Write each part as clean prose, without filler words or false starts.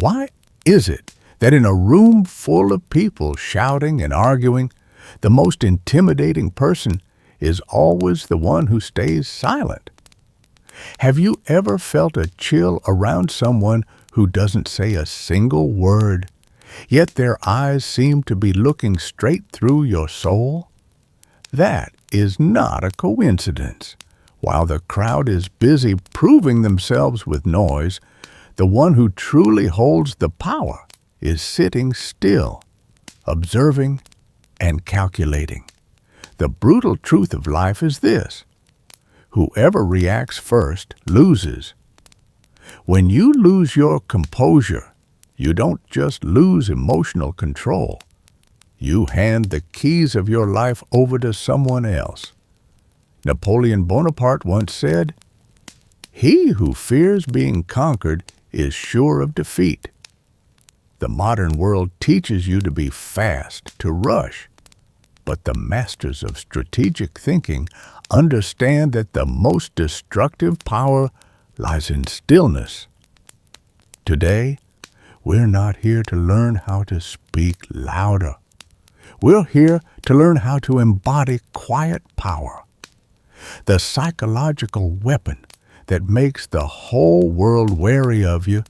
Why is it that in a room full of people shouting and arguing, the most intimidating person is always the one who stays silent? Have you ever felt a chill around someone who doesn't say a single word, yet their eyes seem to be looking straight through your soul? That is not a coincidence. While the crowd is busy proving themselves with noise, the one who truly holds the power is sitting still, observing and calculating. The brutal truth of life is this: whoever reacts first loses. When you lose your composure, you don't just lose emotional control. You hand the keys of your life over to someone else. Napoleon Bonaparte once said, "He who fears being conquered is sure of defeat." The modern world teaches you to be fast, to rush. But the masters of strategic thinking understand that the most destructive power lies in stillness. Today, we're not here to learn how to speak louder. We're here to learn how to embody quiet power, the psychological weapon that makes the whole world wary of you,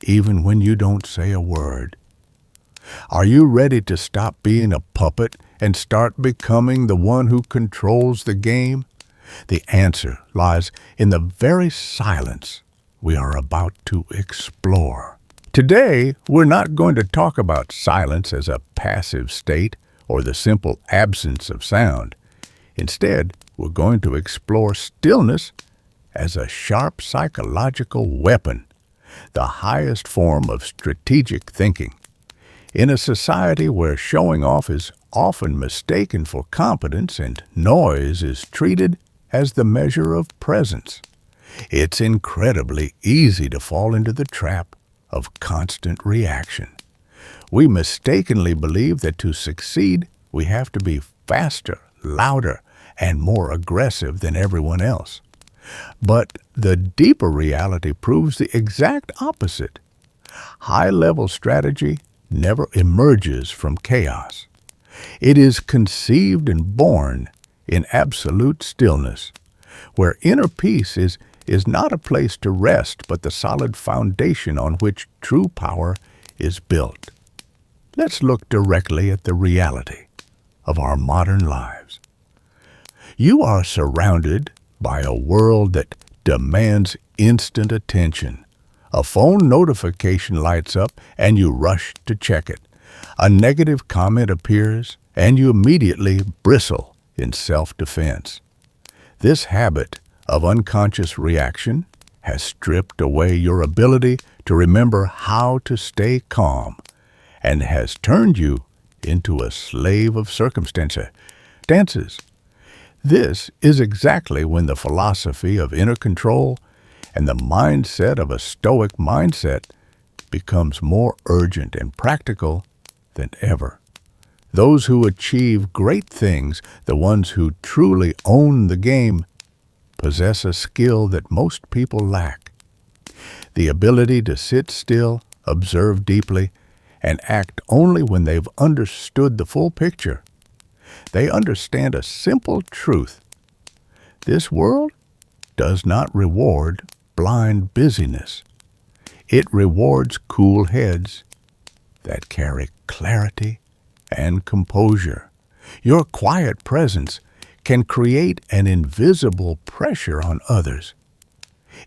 even when you don't say a word. Are you ready to stop being a puppet and start becoming the one who controls the game? The answer lies in the very silence we are about to explore. Today, we're not going to talk about silence as a passive state or the simple absence of sound. Instead, we're going to explore stillness as a sharp psychological weapon, the highest form of strategic thinking. In a society where showing off is often mistaken for competence and noise is treated as the measure of presence, it's incredibly easy to fall into the trap of constant reaction. We mistakenly believe that to succeed, we have to be faster, louder, and more aggressive than everyone else. But the deeper reality proves the exact opposite. High-level strategy never emerges from chaos. It is conceived and born in absolute stillness, where inner peace is not a place to rest, but the solid foundation on which true power is built. Let's look directly at the reality of our modern lives. You are surrounded by a world that demands instant attention. A phone notification lights up and you rush to check it. A negative comment appears and you immediately bristle in self-defense. This habit of unconscious reaction has stripped away your ability to remember how to stay calm and has turned you into a slave of circumstances. This is exactly when the philosophy of inner control and the mindset of a Stoic mindset becomes more urgent and practical than ever. Those who achieve great things, the ones who truly own the game, possess a skill that most people lack: the ability to sit still, observe deeply, and act only when they've understood the full picture. They understand a simple truth: this world does not reward blind busyness. It rewards cool heads that carry clarity and composure. Your quiet presence can create an invisible pressure on others,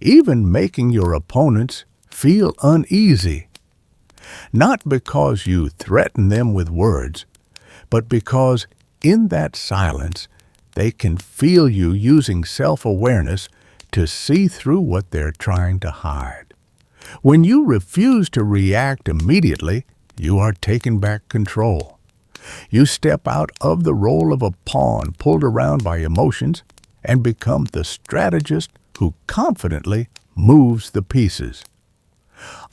even making your opponents feel uneasy. Not because you threaten them with words, but because in that silence they can feel you using self-awareness to see through what they're trying to hide. When you refuse to react immediately, you are taking back control. You step out of the role of a pawn pulled around by emotions and become the strategist who confidently moves the pieces.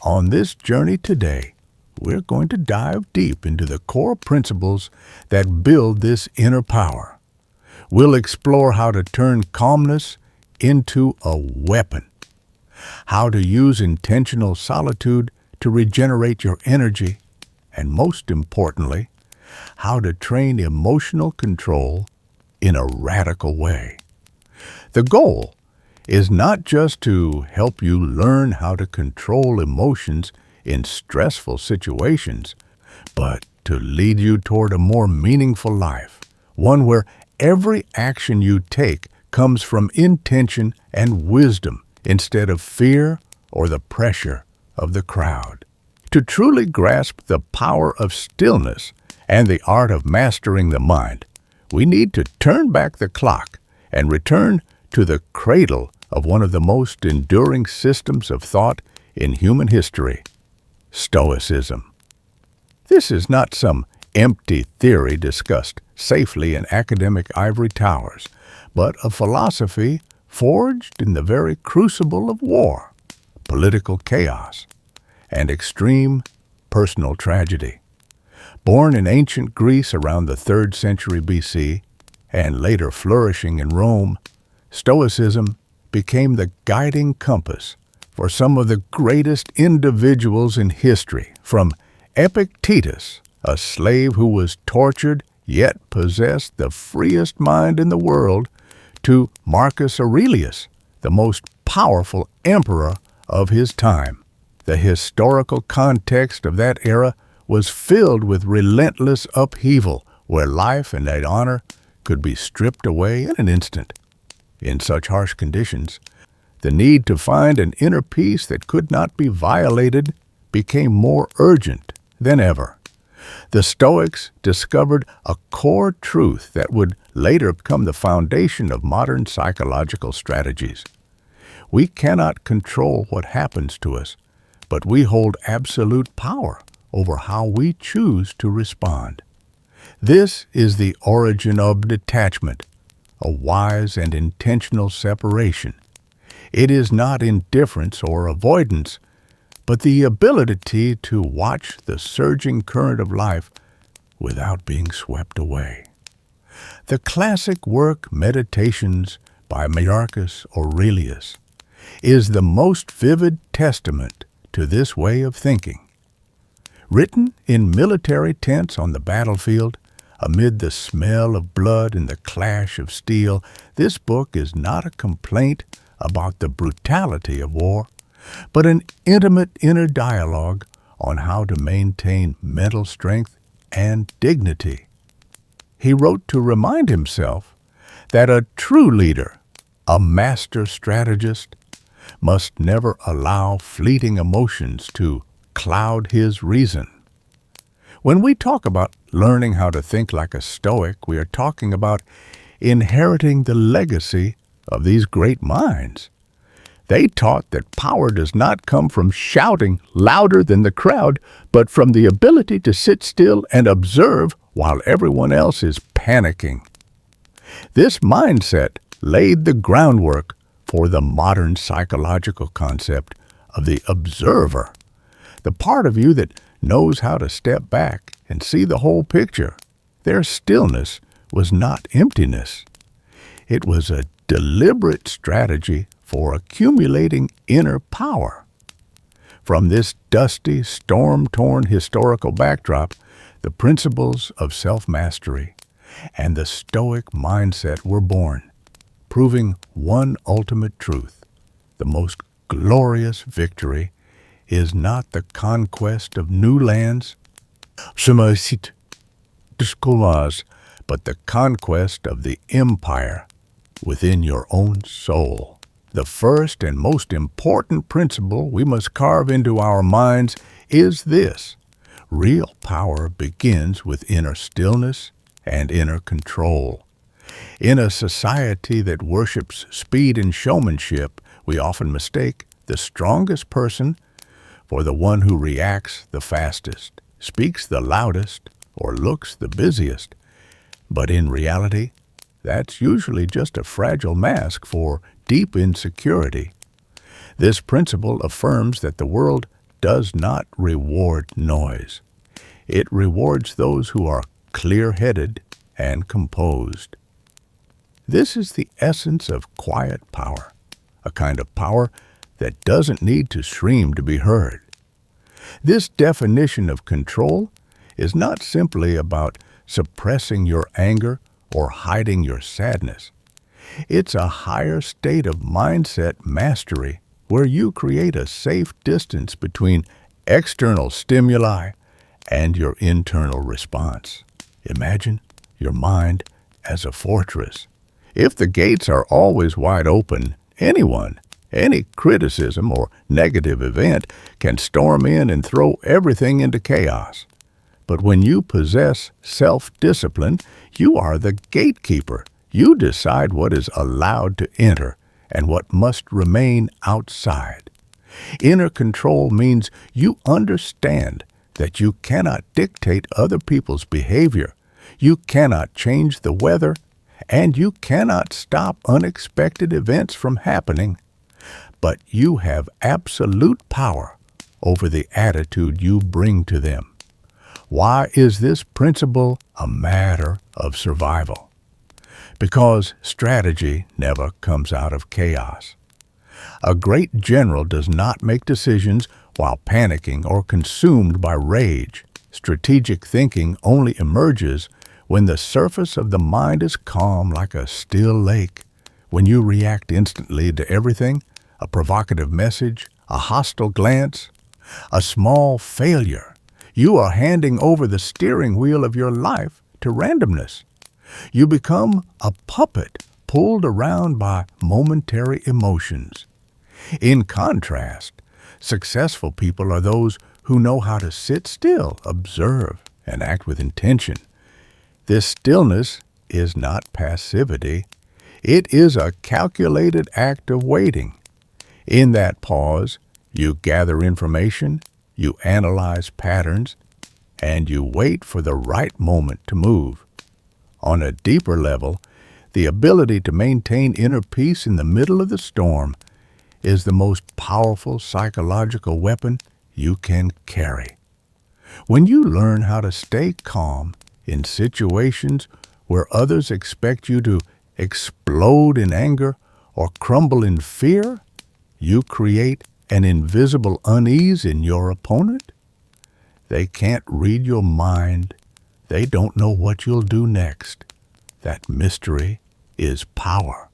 On this journey today, we're going to dive deep into the core principles that build this inner power. We'll explore how to turn calmness into a weapon, how to use intentional solitude to regenerate your energy, and most importantly, how to train emotional control in a radical way. The goal is not just to help you learn how to control emotions in stressful situations, but to lead you toward a more meaningful life, one where every action you take comes from intention and wisdom instead of fear or the pressure of the crowd. To truly grasp the power of stillness and the art of mastering the mind, we need to turn back the clock and return to the cradle of one of the most enduring systems of thought in human history, Stoicism. This is not some empty theory discussed safely in academic ivory towers, but a philosophy forged in the very crucible of war, political chaos, and extreme personal tragedy. Born in ancient Greece around the 3rd century BC, and later flourishing in Rome, Stoicism became the guiding compass for some of the greatest individuals in history, from Epictetus, a slave who was tortured yet possessed the freest mind in the world, to Marcus Aurelius, the most powerful emperor of his time. The historical context of that era was filled with relentless upheaval, where life and honor could be stripped away in an instant. In such harsh conditions, the need to find an inner peace that could not be violated became more urgent than ever. The Stoics discovered a core truth that would later become the foundation of modern psychological strategies. We cannot control what happens to us, but we hold absolute power over how we choose to respond. This is the origin of detachment, a wise and intentional separation. It is not indifference or avoidance, but the ability to watch the surging current of life without being swept away. The classic work Meditations by Marcus Aurelius is the most vivid testament to this way of thinking. Written in military tents on the battlefield, amid the smell of blood and the clash of steel, this book is not a complaint about the brutality of war, but an intimate inner dialogue on how to maintain mental strength and dignity. He wrote to remind himself that a true leader, a master strategist, must never allow fleeting emotions to cloud his reason. When we talk about learning how to think like a Stoic, we are talking about inheriting the legacy of these great minds. They taught that power does not come from shouting louder than the crowd, but from the ability to sit still and observe while everyone else is panicking. This mindset laid the groundwork for the modern psychological concept of the observer, the part of you that knows how to step back and see the whole picture. Their stillness was not emptiness. It was a deliberate strategy for accumulating inner power. From this dusty, storm-torn historical backdrop, the principles of self-mastery and the Stoic mindset were born, proving one ultimate truth: the most glorious victory is not the conquest of new lands, but the conquest of the empire within your own soul. The first and most important principle we must carve into our minds is this: real power begins with inner stillness and inner control. In a society that worships speed and showmanship, we often mistake the strongest person for the one who reacts the fastest, speaks the loudest, or looks the busiest. But in reality, that's usually just a fragile mask for deep insecurity. This principle affirms that the world does not reward noise. It rewards those who are clear-headed and composed. This is the essence of quiet power, a kind of power that doesn't need to scream to be heard. This definition of control is not simply about suppressing your anger or hiding your sadness. It's a higher state of mindset mastery where you create a safe distance between external stimuli and your internal response. Imagine your mind as a fortress. If the gates are always wide open, any criticism or negative event can storm in and throw everything into chaos. But when you possess self-discipline, you are the gatekeeper. You decide what is allowed to enter and what must remain outside. Inner control means you understand that you cannot dictate other people's behavior, you cannot change the weather, and you cannot stop unexpected events from happening. But you have absolute power over the attitude you bring to them. Why is this principle a matter of survival? Because strategy never comes out of chaos. A great general does not make decisions while panicking or consumed by rage. Strategic thinking only emerges when the surface of the mind is calm like a still lake. When you react instantly to everything, a provocative message, a hostile glance, a small failure, you are handing over the steering wheel of your life to randomness. You become a puppet pulled around by momentary emotions. In contrast, successful people are those who know how to sit still, observe, and act with intention. This stillness is not passivity. It is a calculated act of waiting. In that pause, you gather information, you analyze patterns, and you wait for the right moment to move. On a deeper level, the ability to maintain inner peace in the middle of the storm is the most powerful psychological weapon you can carry. When you learn how to stay calm in situations where others expect you to explode in anger or crumble in fear, you create an invisible unease in your opponent. They can't read your mind. They don't know what you'll do next. That mystery is power.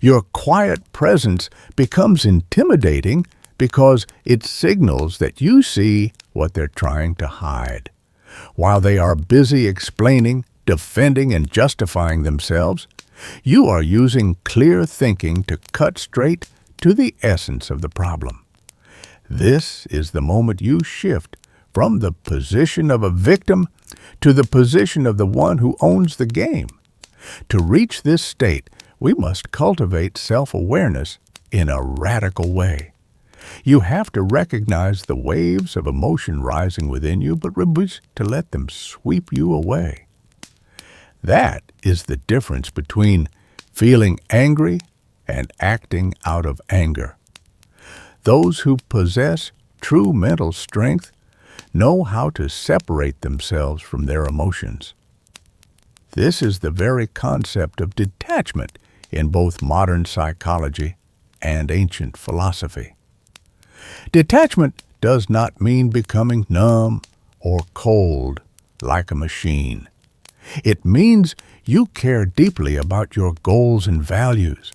Your quiet presence becomes intimidating because it signals that you see what they're trying to hide. While they are busy explaining, defending, and justifying themselves, you are using clear thinking to cut straight to the essence of the problem. This is the moment you shift from the position of a victim to the position of the one who owns the game. To reach this state, we must cultivate self-awareness in a radical way. You have to recognize the waves of emotion rising within you, but refuse to let them sweep you away. That is the difference between feeling angry and acting out of anger. Those who possess true mental strength know how to separate themselves from their emotions. This is the very concept of detachment in both modern psychology and ancient philosophy. Detachment does not mean becoming numb or cold like a machine. It means you care deeply about your goals and values,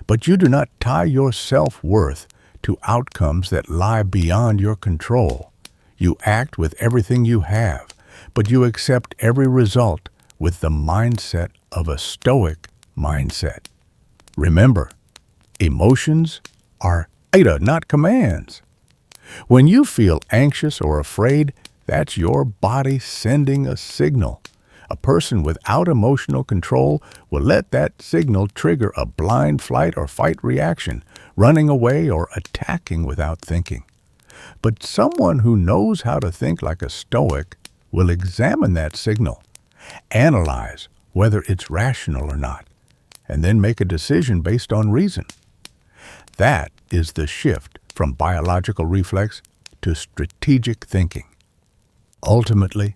but you do not tie your self-worth to outcomes that lie beyond your control. You act with everything you have, but you accept every result with the mindset of a Stoic mindset. Remember, emotions are data, not commands. When you feel anxious or afraid, that's your body sending a signal. A person without emotional control will let that signal trigger a blind flight or fight reaction, running away or attacking without thinking. But someone who knows how to think like a Stoic will examine that signal, analyze whether it's rational or not, and then make a decision based on reason. That is the shift from biological reflex to strategic thinking. Ultimately,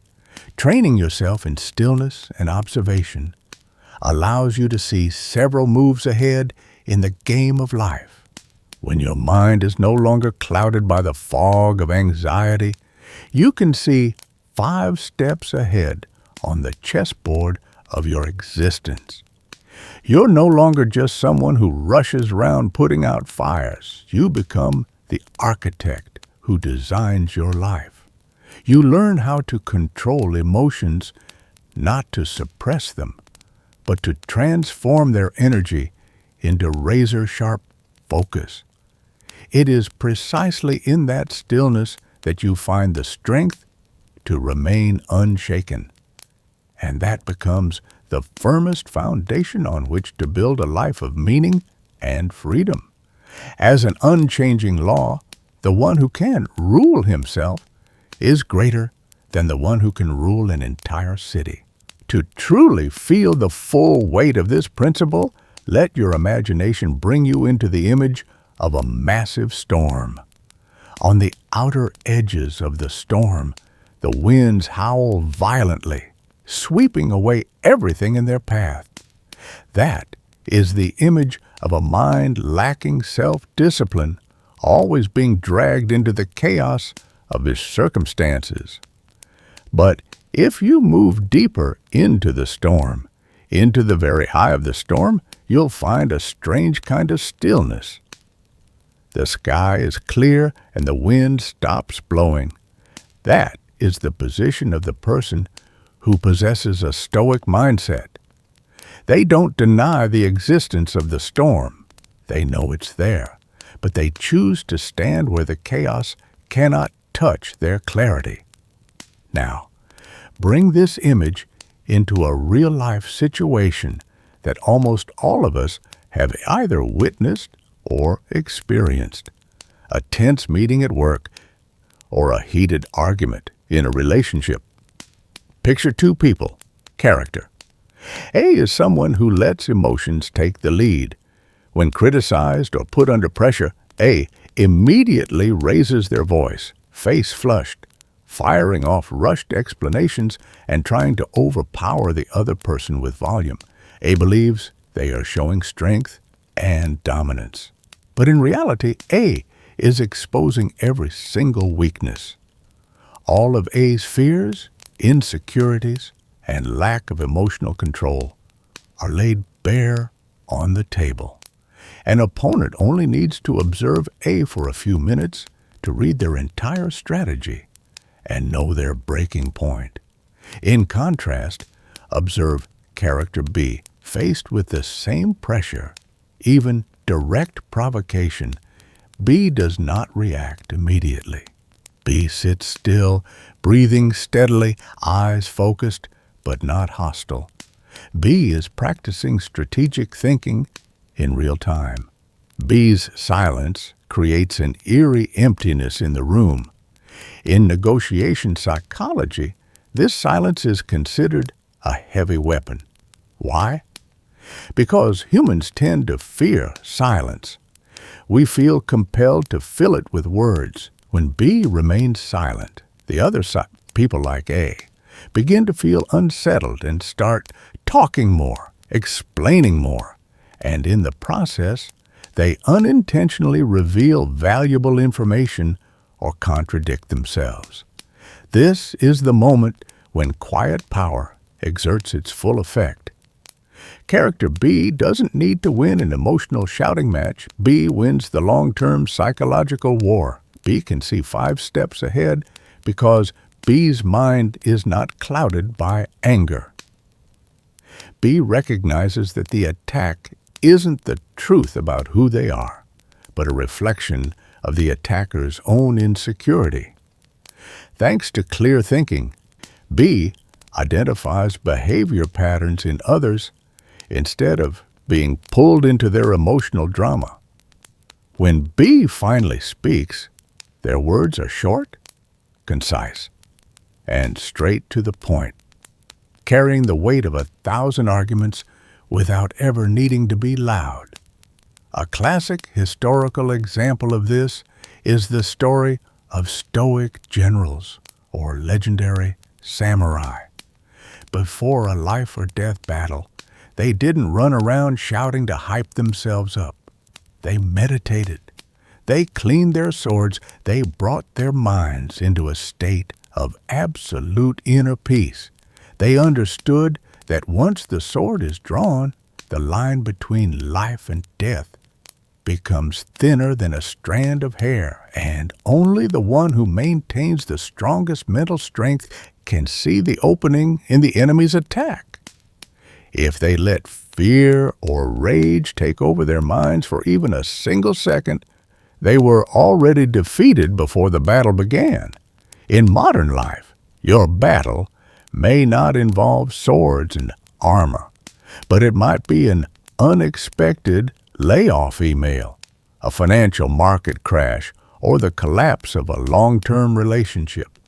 training yourself in stillness and observation allows you to see several moves ahead in the game of life. When your mind is no longer clouded by the fog of anxiety, you can see 5 steps ahead on the chessboard of your existence. You're no longer just someone who rushes around putting out fires. You become the architect who designs your life. You learn how to control emotions, not to suppress them, but to transform their energy into razor-sharp focus. It is precisely in that stillness that you find the strength to remain unshaken. And that becomes the firmest foundation on which to build a life of meaning and freedom. As an unchanging law, the one who can rule himself is greater than the one who can rule an entire city. To truly feel the full weight of this principle, let your imagination bring you into the image of a massive storm. On the outer edges of the storm, the winds howl violently, sweeping away everything in their path. That is the image of a mind lacking self-discipline, always being dragged into the chaos of its circumstances. But if you move deeper into the storm, into the very eye of the storm, you'll find a strange kind of stillness. The sky is clear and the wind stops blowing. That is the position of the person who possesses a Stoic mindset. They don't deny the existence of the storm. They know it's there, but they choose to stand where the chaos cannot touch their clarity. Now, bring this image into a real-life situation that almost all of us have either witnessed or experienced. A tense meeting at work or a heated argument in a relationship. Picture 2 people. Character. A is someone who lets emotions take the lead. When criticized or put under pressure, A immediately raises their voice, face flushed, firing off rushed explanations and trying to overpower the other person with volume. A believes they are showing strength and dominance. But in reality, A is exposing every single weakness. All of A's fears, insecurities, and lack of emotional control are laid bare on the table. An opponent only needs to observe A for a few minutes to read their entire strategy and know their breaking point. In contrast, observe character B, faced with the same pressure, even direct provocation. B does not react immediately. B sits still, breathing steadily, eyes focused, but not hostile. B is practicing strategic thinking in real time. B's silence creates an eerie emptiness in the room. In negotiation psychology, this silence is considered a heavy weapon. Why? Because humans tend to fear silence. We feel compelled to fill it with words. When B remains silent, the other people like A begin to feel unsettled and start talking more, explaining more, and in the process, they unintentionally reveal valuable information or contradict themselves. This is the moment when quiet power exerts its full effect. Character B doesn't need to win an emotional shouting match. B wins the long-term psychological war. B can see 5 steps ahead because B's mind is not clouded by anger. B recognizes that the attack isn't the truth about who they are, but a reflection of the attacker's own insecurity. Thanks to clear thinking, B identifies behavior patterns in others instead of being pulled into their emotional drama. When B finally speaks, their words are short, concise, and straight to the point, carrying the weight of 1,000 arguments without ever needing to be loud. A classic historical example of this is the story of Stoic generals or legendary samurai. Before a life-or-death battle, they didn't run around shouting to hype themselves up. They meditated, they cleaned their swords, they brought their minds into a state of absolute inner peace. They understood that once the sword is drawn, the line between life and death becomes thinner than a strand of hair, and only the one who maintains the strongest mental strength can see the opening in the enemy's attack. If they let fear or rage take over their minds for even a single second, they were already defeated before the battle began. In modern life, your battle may not involve swords and armor, but it might be an unexpected layoff email, a financial market crash, or the collapse of a long-term relationship.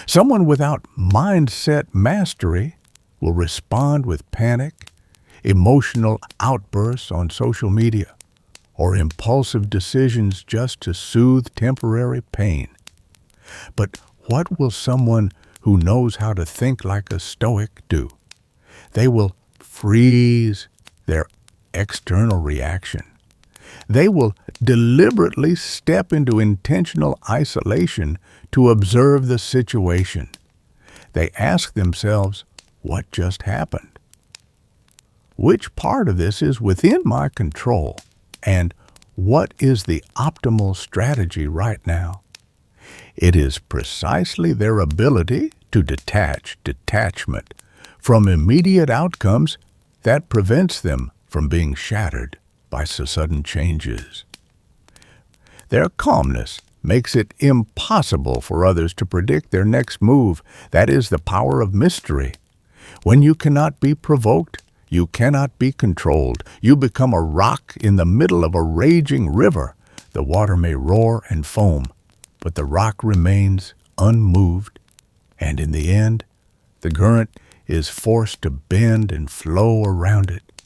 Someone without mindset mastery will respond with panic, emotional outbursts on social media, or impulsive decisions just to soothe temporary pain. But what will someone who knows how to think like a Stoic do? They will freeze their external reaction. They will deliberately step into intentional isolation to observe the situation. They ask themselves, what just happened? Which part of this is within my control? And what is the optimal strategy right now? It is precisely their ability to detachment from immediate outcomes that prevents them from being shattered by sudden changes. Their calmness makes it impossible for others to predict their next move. That is the power of mystery. When you cannot be provoked, you cannot be controlled. You become a rock in the middle of a raging river. The water may roar and foam, but the rock remains unmoved, and in the end, the current is forced to bend and flow around it.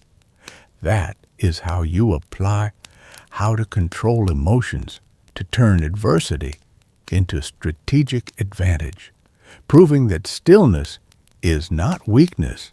That is how you apply how to control emotions to turn adversity into strategic advantage, proving that stillness is not weakness,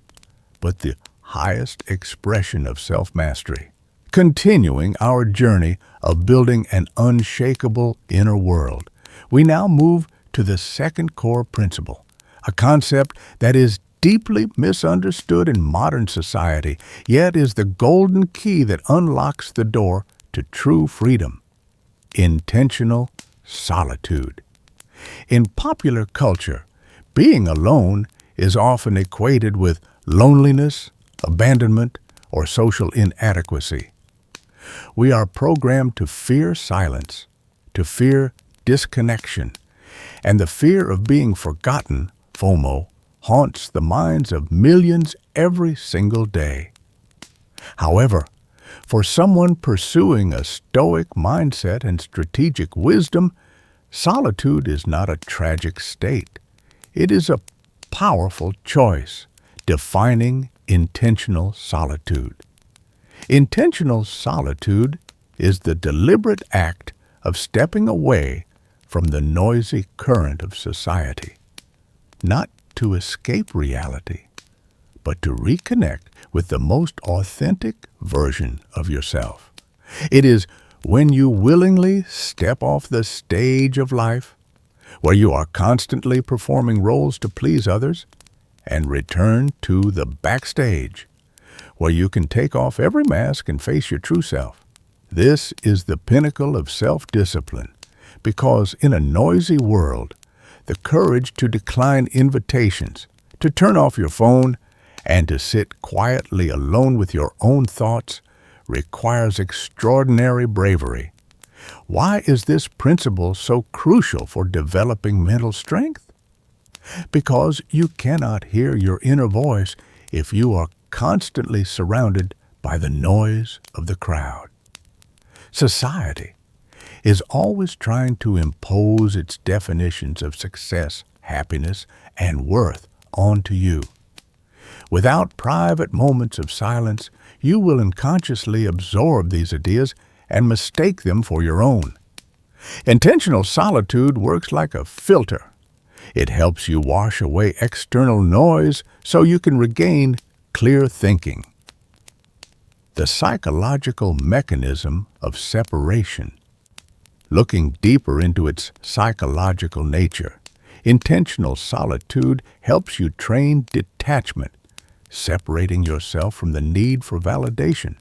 but the highest expression of self-mastery. Continuing our journey of building an unshakable inner world, we now move to the second core principle, a concept that is deeply misunderstood in modern society, yet is the golden key that unlocks the door to true freedom: intentional solitude. In popular culture, being alone is often equated with loneliness, abandonment, or social inadequacy. We are programmed to fear silence, to fear disconnection, and the fear of being forgotten, FOMO, haunts the minds of millions every single day. However, for someone pursuing a Stoic mindset and strategic wisdom, solitude is not a tragic state. It is a powerful choice, defining intentional solitude. Intentional solitude is the deliberate act of stepping away from the noisy current of society, not to escape reality, but to reconnect with the most authentic version of yourself. It is when you willingly step off the stage of life, where you are constantly performing roles to please others, and return to the backstage, where you can take off every mask and face your true self. This is the pinnacle of self-discipline, because in a noisy world, the courage to decline invitations, to turn off your phone, and to sit quietly alone with your own thoughts requires extraordinary bravery. Why is this principle so crucial for developing mental strength? Because you cannot hear your inner voice if you are constantly surrounded by the noise of the crowd. Society is always trying to impose its definitions of success, happiness, and worth onto you. Without private moments of silence, you will unconsciously absorb these ideas and mistake them for your own. Intentional solitude works like a filter. It helps you wash away external noise so you can regain clear thinking. The psychological mechanism of separation Looking deeper into its psychological nature, intentional solitude helps you train detachment, separating yourself from the need for validation.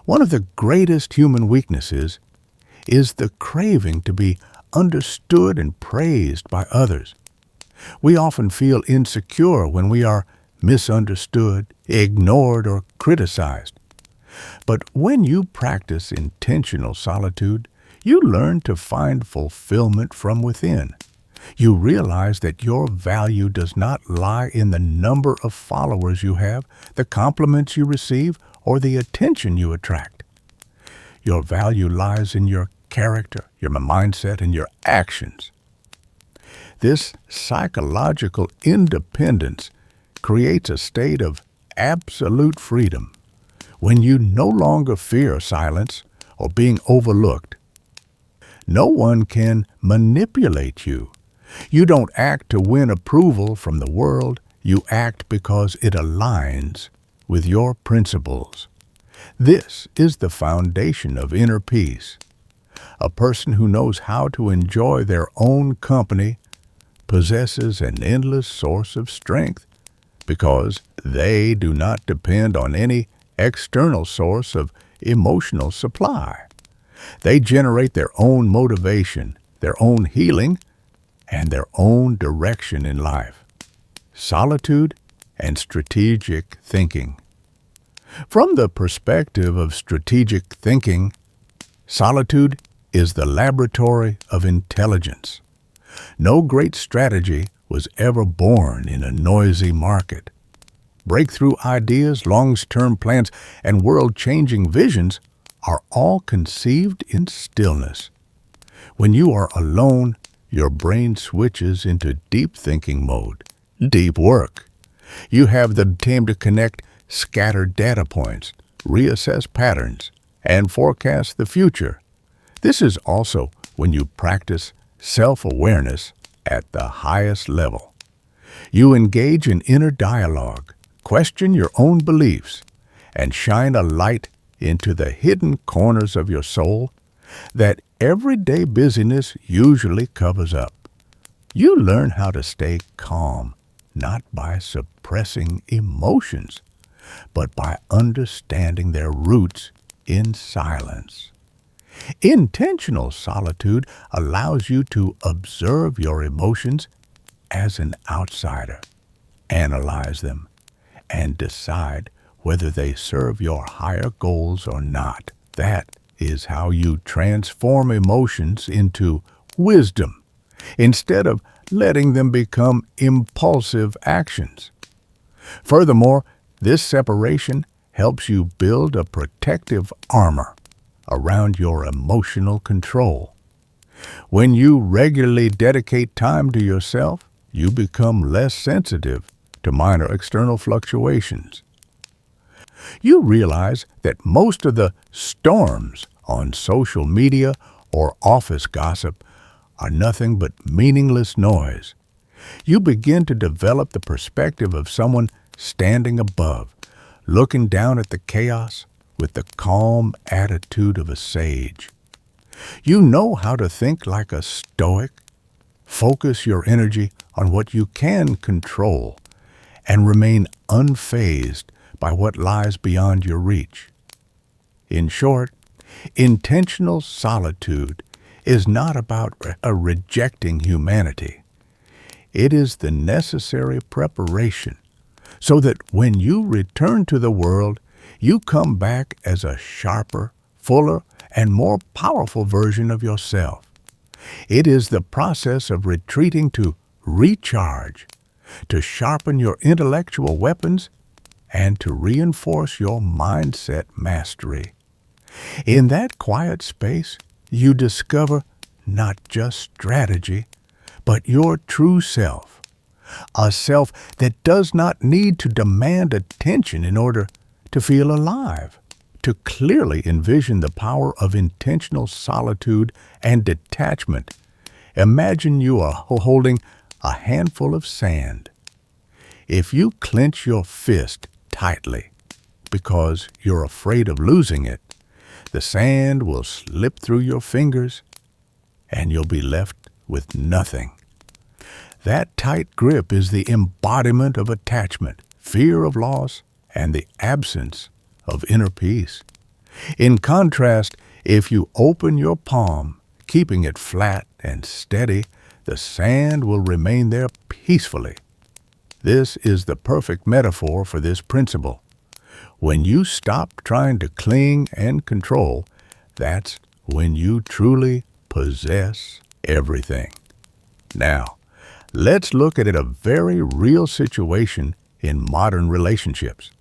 One of the greatest human weaknesses is the craving to be understood and praised by others. We often feel insecure when we are misunderstood, ignored, or criticized. But when you practice intentional solitude, you learn to find fulfillment from within. You realize that your value does not lie in the number of followers you have, the compliments you receive, or the attention you attract. Your value lies in your character, your mindset, and your actions. This psychological independence creates a state of absolute freedom when you no longer fear silence or being overlooked. No one can manipulate you. You don't act to win approval from the world. You act because it aligns with your principles. This is the foundation of inner peace. A person who knows how to enjoy their own company possesses an endless source of strength because they do not depend on any external source of emotional supply. They generate their own motivation, their own healing, and their own direction in life. Solitude and strategic thinking. From the perspective of strategic thinking, solitude is the laboratory of intelligence. No great strategy was ever born in a noisy market. Breakthrough ideas, long-term plans, and world-changing visions are all conceived in stillness. When you are alone, your brain switches into deep thinking mode, deep work. You have the time to connect scattered data points, reassess patterns, and forecast the future. This is also when you practice self-awareness at the highest level. You engage in inner dialogue, question your own beliefs, and shine a light into the hidden corners of your soul that everyday busyness usually covers up. You learn how to stay calm, not by suppressing emotions, but by understanding their roots in silence. Intentional solitude allows you to observe your emotions as an outsider, analyze them, and decide whether they serve your higher goals or not. That is how you transform emotions into wisdom, instead of letting them become impulsive actions. Furthermore, this separation helps you build a protective armor around your emotional control. When you regularly dedicate time to yourself, you become less sensitive to minor external fluctuations. You realize that most of the storms on social media or office gossip are nothing but meaningless noise. You begin to develop the perspective of someone standing above, looking down at the chaos with the calm attitude of a sage. You know how to think like a Stoic, focus your energy on what you can control, and remain unfazed by what lies beyond your reach. In short, intentional solitude is not about rejecting humanity. It is the necessary preparation so that when you return to the world, you come back as a sharper, fuller, and more powerful version of yourself. It is the process of retreating to recharge, to sharpen your intellectual weapons, and to reinforce your mindset mastery. In that quiet space, you discover not just strategy, but your true self, a self that does not need to demand attention in order to feel alive. To clearly envision the power of intentional solitude and detachment, imagine you are holding a handful of sand. If you clench your fist tightly because you're afraid of losing it, the sand will slip through your fingers and you'll be left with nothing. That tight grip is the embodiment of attachment, fear of loss, and the absence of inner peace. In contrast, if you open your palm, keeping it flat and steady, the sand will remain there peacefully. This is the perfect metaphor for this principle. When you stop trying to cling and control, that's when you truly possess everything. Now, let's look at a very real situation in modern relationships.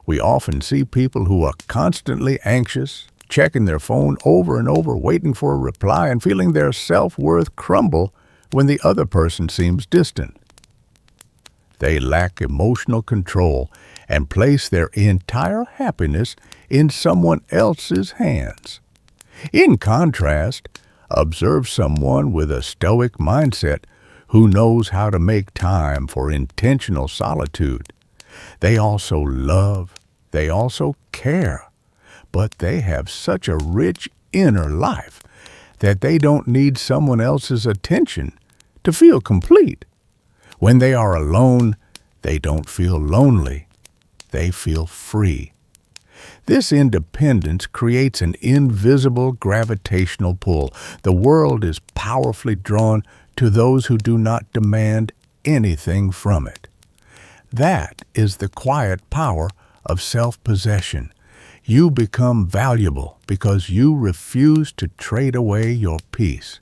We often see people who are constantly anxious, checking their phone over and over, waiting for a reply, and feeling their self-worth crumble when the other person seems distant. They lack emotional control and place their entire happiness in someone else's hands. In contrast, observe someone with a Stoic mindset who knows how to make time for intentional solitude. They also love, they also care, but they have such a rich inner life that they don't need someone else's attention to feel complete. When they are alone, they don't feel lonely, they feel free. This independence creates an invisible gravitational pull. The world is powerfully drawn to those who do not demand anything from it. That is the quiet power of self-possession. You become valuable because you refuse to trade away your peace.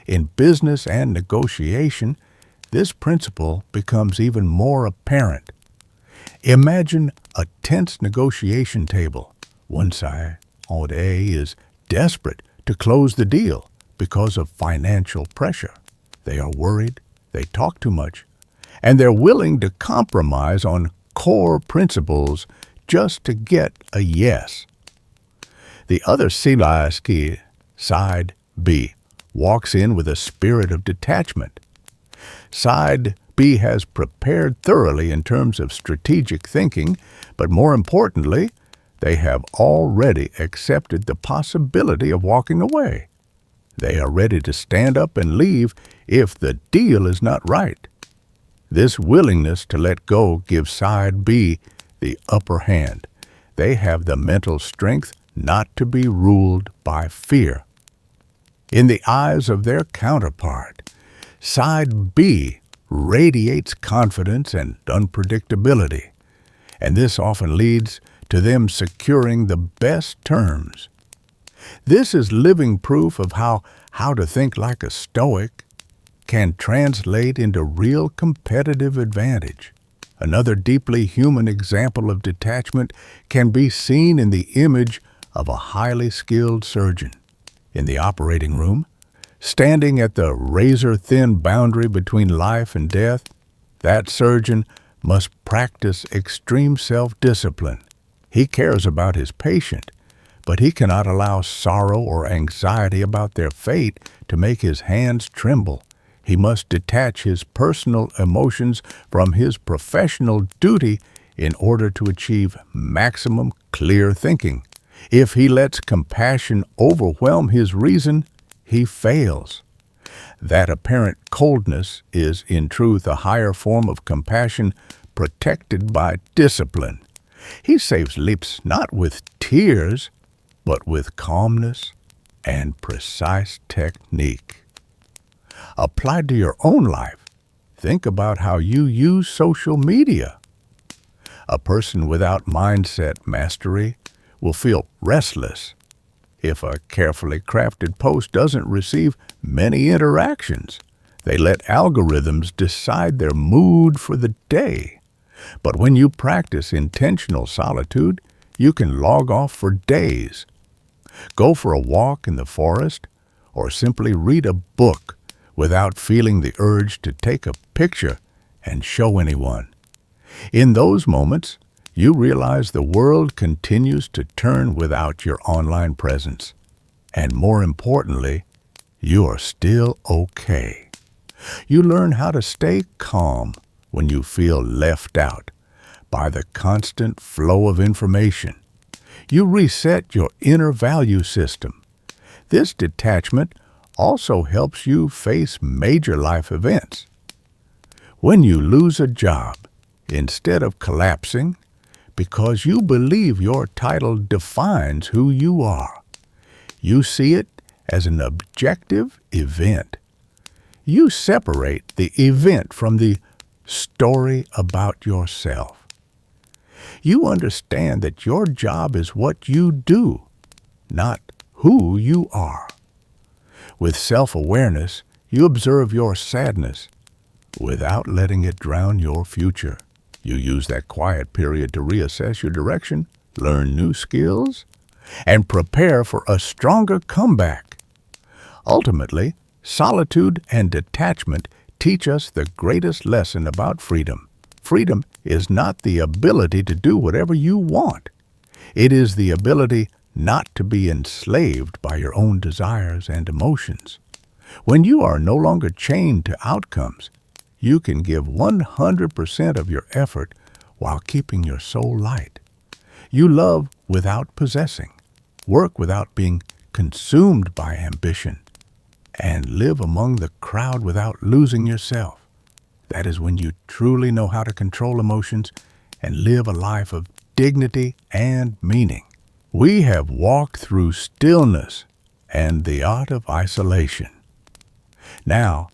In business and negotiation, this principle becomes even more apparent. Imagine a tense negotiation table. One side is desperate to close the deal because of financial pressure. They are worried, they talk too much, and they're willing to compromise on core principles just to get a yes. The other side B, walks in with a spirit of detachment. Side B has prepared thoroughly in terms of strategic thinking, but more importantly, they have already accepted the possibility of walking away. They are ready to stand up and leave if the deal is not right. This willingness to let go gives side B the upper hand. They have the mental strength not to be ruled by fear. In the eyes of their counterpart, side B radiates confidence and unpredictability, and this often leads to them securing the best terms. This is living proof of how to think like a Stoic can translate into real competitive advantage. Another deeply human example of detachment can be seen in the image of a highly skilled surgeon. In the operating room, standing at the razor-thin boundary between life and death, that surgeon must practice extreme self-discipline. He cares about his patient, but he cannot allow sorrow or anxiety about their fate to make his hands tremble. He must detach his personal emotions from his professional duty in order to achieve maximum clear thinking. If he lets compassion overwhelm his reason, he fails. That apparent coldness is, in truth, a higher form of compassion protected by discipline. He saves lips not with tears, but with calmness and precise technique. Applied to your own life, think about how you use social media. A person without mindset mastery will feel restless if a carefully crafted post doesn't receive many interactions. They let algorithms decide their mood for the day. But when you practice intentional solitude, you can log off for days. Go for a walk in the forest, or simply read a book without feeling the urge to take a picture and show anyone. In those moments, you realize the world continues to turn without your online presence. And more importantly, you are still okay. You learn how to stay calm when you feel left out by the constant flow of information. You reset your inner value system. This detachment also helps you face major life events. When you lose a job, instead of collapsing because you believe your title defines who you are, you see it as an objective event. You separate the event from the story about yourself. You understand that your job is what you do, not who you are. With self-awareness, you observe your sadness without letting it drown your future. You use that quiet period to reassess your direction, learn new skills, and prepare for a stronger comeback. Ultimately, solitude and detachment teach us the greatest lesson about freedom. Freedom is not the ability to do whatever you want. It is the ability not to be enslaved by your own desires and emotions. When you are no longer chained to outcomes, you can give 100% of your effort while keeping your soul light. You love without possessing, work without being consumed by ambition, and live among the crowd without losing yourself. That is when you truly know how to control emotions and live a life of dignity and meaning. We have walked through stillness and the art of isolation. Now,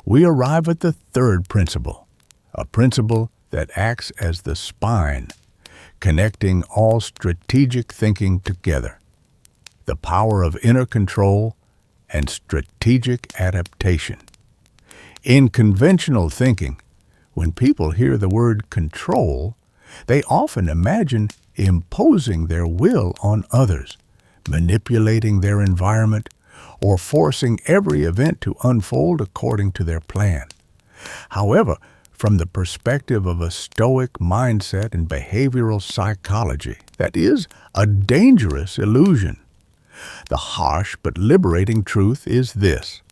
we arrive at the third principle, a principle that acts as the spine, connecting all strategic thinking together. The power of inner control and strategic adaptation. In conventional thinking, when people hear the word control, they often imagine imposing their will on others, manipulating their environment, or forcing every event to unfold according to their plan. However, from the perspective of a Stoic mindset and behavioral psychology, that is a dangerous illusion. The harsh but liberating truth is this: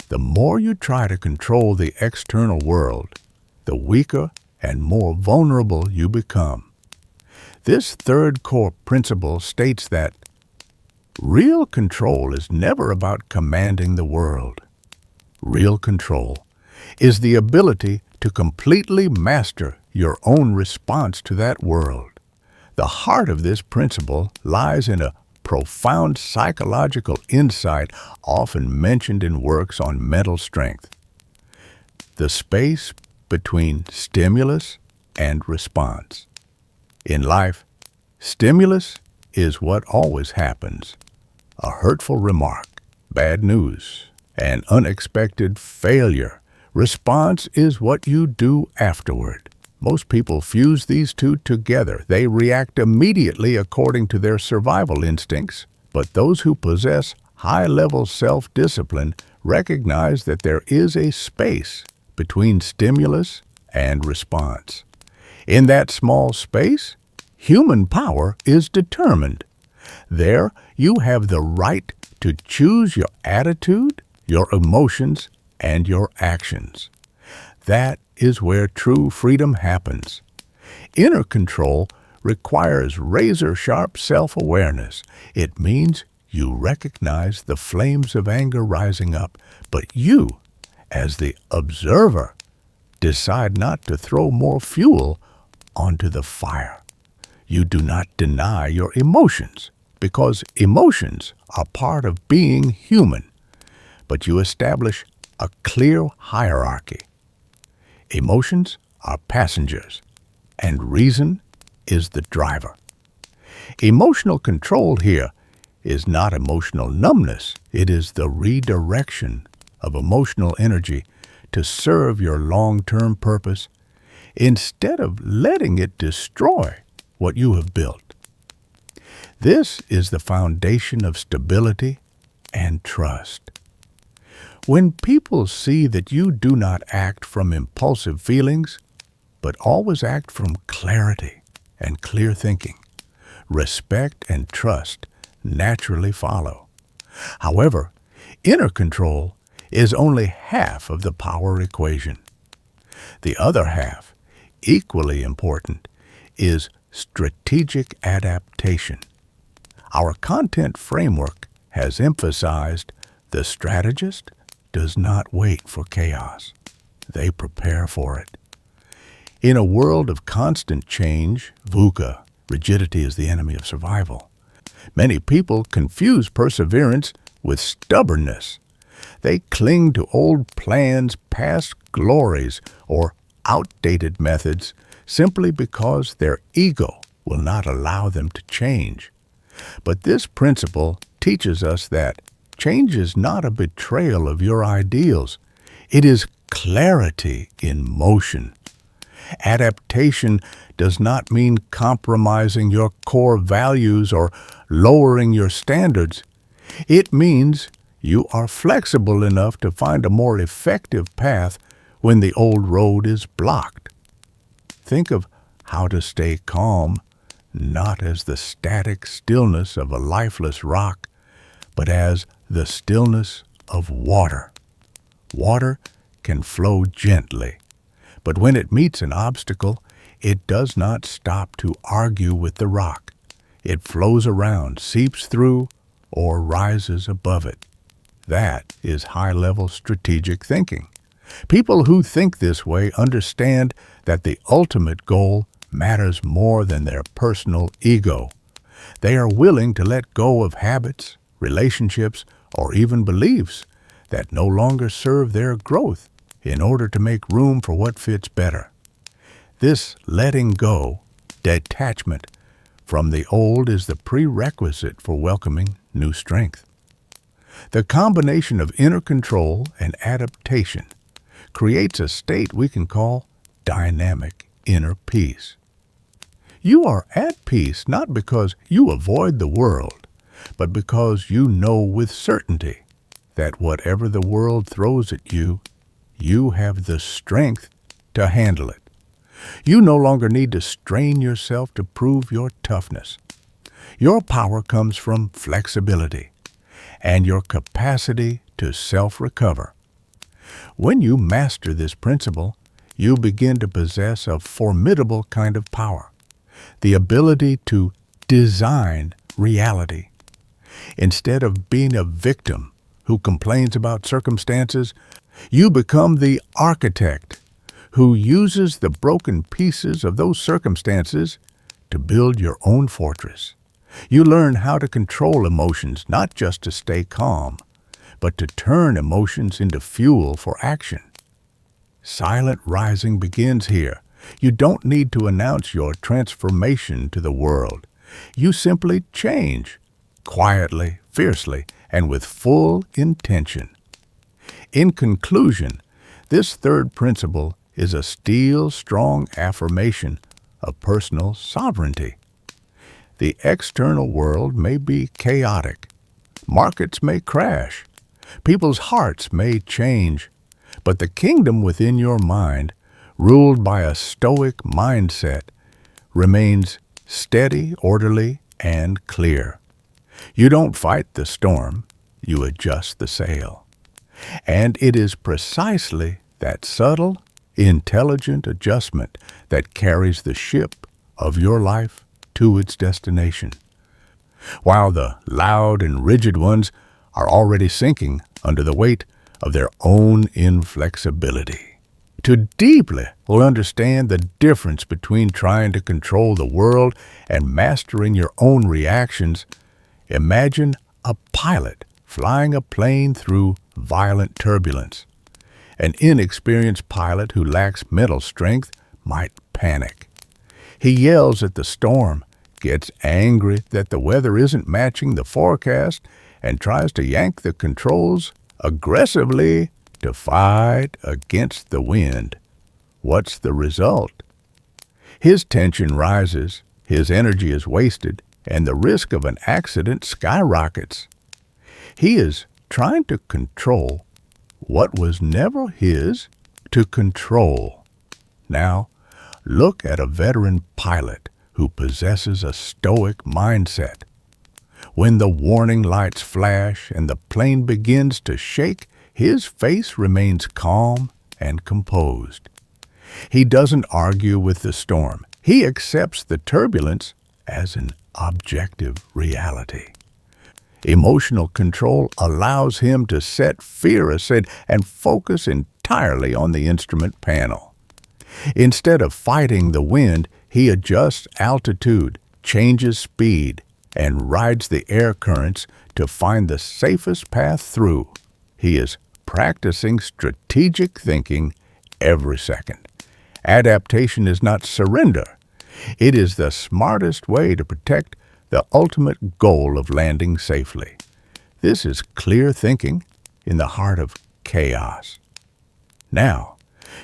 the more you try to control the external world, the weaker and more vulnerable you become. This third core principle states that real control is never about commanding the world. Real control is the ability to completely master your own response to that world. The heart of this principle lies in a profound psychological insight often mentioned in works on mental strength. The space between stimulus and response. In life, stimulus is what always happens. A hurtful remark, bad news, an unexpected failure. Response is what you do afterward. Most people fuse these two together. They react immediately according to their survival instincts. But those who possess high-level self-discipline recognize that there is a space between stimulus and response. In that small space, human power is determined. There, you have the right to choose your attitude, your emotions, and your actions. That is where true freedom happens. Inner control requires razor-sharp self-awareness. It means you recognize the flames of anger rising up, but you, as the observer, decide not to throw more fuel onto the fire. You do not deny your emotions, because emotions are part of being human, but you establish a clear hierarchy. Emotions are passengers, and reason is the driver. Emotional control here is not emotional numbness. It is the redirection of emotional energy to serve your long-term purpose instead of letting it destroy what you have built. This is the foundation of stability and trust. When people see that you do not act from impulsive feelings, but always act from clarity and clear thinking, respect and trust naturally follow. However, inner control is only half of the power equation. The other half, equally important, is strategic adaptation. Our content framework has emphasized The strategist does not wait for chaos. They prepare for it. In a world of constant change, VUCA, rigidity is the enemy of survival. Many people confuse perseverance with stubbornness. They cling to old plans, past glories, or outdated methods simply because their ego will not allow them to change. But this principle teaches us that change is not a betrayal of your ideals. It is clarity in motion. Adaptation does not mean compromising your core values or lowering your standards. It means you are flexible enough to find a more effective path when the old road is blocked. Think of how to stay calm, not as the static stillness of a lifeless rock, but as the stillness of water. Water can flow gently, but when it meets an obstacle, it does not stop to argue with the rock. It flows around, seeps through, or rises above it. That is high-level strategic thinking. People who think this way understand that the ultimate goal matters more than their personal ego. They are willing to let go of habits, relationships, or even beliefs that no longer serve their growth in order to make room for what fits better. This letting go, detachment from the old, is the prerequisite for welcoming new strength. The combination of inner control and adaptation creates a state we can call dynamic inner peace. You are at peace not because you avoid the world, but because you know with certainty that whatever the world throws at you, you have the strength to handle it. You no longer need to strain yourself to prove your toughness. Your power comes from flexibility and your capacity to self-recover. When you master this principle, you begin to possess a formidable kind of power, the ability to design reality. Instead of being a victim who complains about circumstances, you become the architect who uses the broken pieces of those circumstances to build your own fortress. You learn how to control emotions, not just to stay calm, but to turn emotions into fuel for action. Silent rising begins here. You don't need to announce your transformation to the world. You simply change, quietly, fiercely, and with full intention. In conclusion, this third principle is a steel-strong affirmation of personal sovereignty. The external world may be chaotic. Markets may crash. People's hearts may change. But the kingdom within your mind, ruled by a Stoic mindset, remains steady, orderly, and clear. You don't fight the storm, you adjust the sail. And it is precisely that subtle, intelligent adjustment that carries the ship of your life to its destination, while the loud and rigid ones are already sinking under the weight of their own inflexibility. To deeply understand the difference between trying to control the world and mastering your own reactions, imagine a pilot flying a plane through violent turbulence. An inexperienced pilot who lacks mental strength might panic. He yells at the storm, gets angry that the weather isn't matching the forecast, and tries to yank the controls aggressively to fight against the wind. What's the result? His tension rises, his energy is wasted, and the risk of an accident skyrockets. He is trying to control what was never his to control. Now, look at a veteran pilot who possesses a Stoic mindset. When the warning lights flash and the plane begins to shake, his face remains calm and composed. He doesn't argue with the storm. He accepts the turbulence as an objective reality. Emotional control allows him to set fear aside and focus entirely on the instrument panel. Instead of fighting the wind, he adjusts altitude, changes speed, and rides the air currents to find the safest path through. He is practicing strategic thinking every second. Adaptation is not surrender. It is the smartest way to protect the ultimate goal of landing safely. This is clear thinking in the heart of chaos. Now,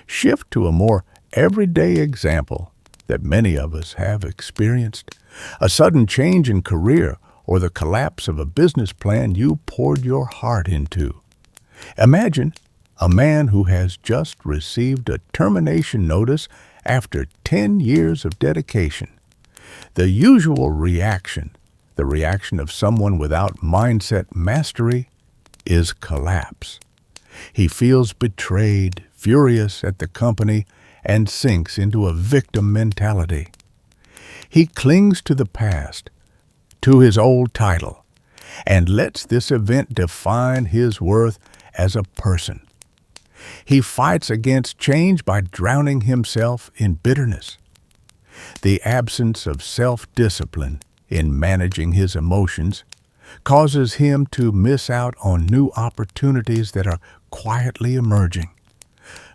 shift to a more everyday example that many of us have experienced. A sudden change in career or the collapse of a business plan you poured your heart into. Imagine a man who has just received a termination notice after 10 years of dedication. The usual reaction, the reaction of someone without mindset mastery, is collapse. He feels betrayed, furious at the company, and sinks into a victim mentality. He clings to the past, to his old title, and lets this event define his worth as a person. He fights against change by drowning himself in bitterness. The absence of self-discipline in managing his emotions causes him to miss out on new opportunities that are quietly emerging.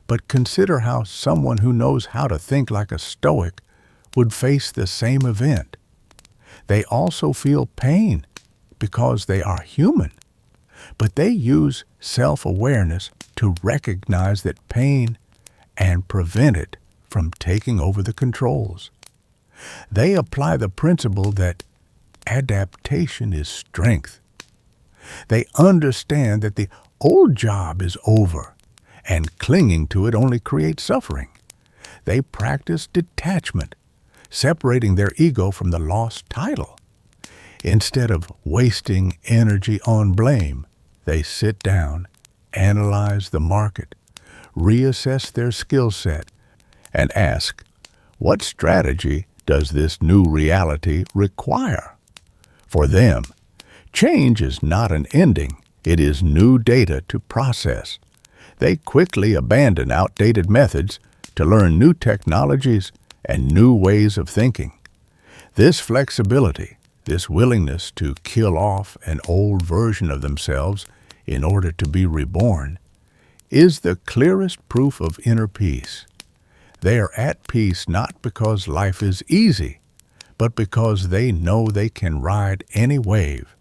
But consider how someone who knows how to think like a Stoic would face the same event. They also feel pain because they are human, but they use self-awareness to recognize that pain and prevent it from taking over the controls. They apply the principle that adaptation is strength. They understand that the old job is over, and clinging to it only creates suffering. They practice detachment, separating their ego from the lost title. Instead of wasting energy on blame, they sit down, analyze the market, reassess their skill set, and ask, what strategy does this new reality require? For them, change is not an ending, it is new data to process. They quickly abandon outdated methods to learn new technologies and new ways of thinking. This flexibility, this willingness to kill off an old version of themselves in order to be reborn, is the clearest proof of inner peace. They are at peace not because life is easy, but because they know they can ride any wave.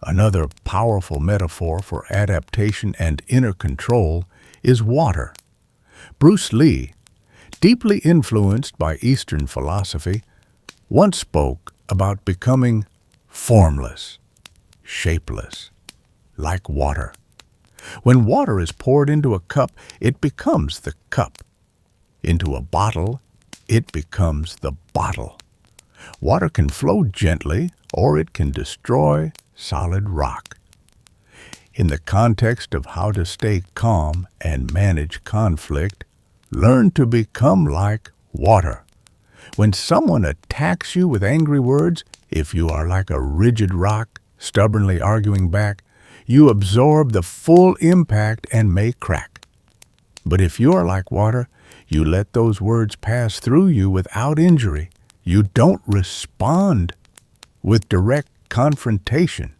Another powerful metaphor for adaptation and inner control is water. Bruce Lee, deeply influenced by Eastern philosophy, once spoke about becoming formless, shapeless, like water. When water is poured into a cup, it becomes the cup. Into a bottle, it becomes the bottle. Water can flow gently, or it can destroy solid rock. In the context of how to stay calm and manage conflict, learn to become like water. When someone attacks you with angry words, if you are like a rigid rock, stubbornly arguing back, you absorb the full impact and may crack. But if you are like water, you let those words pass through you without injury. You don't respond with direct confrontation.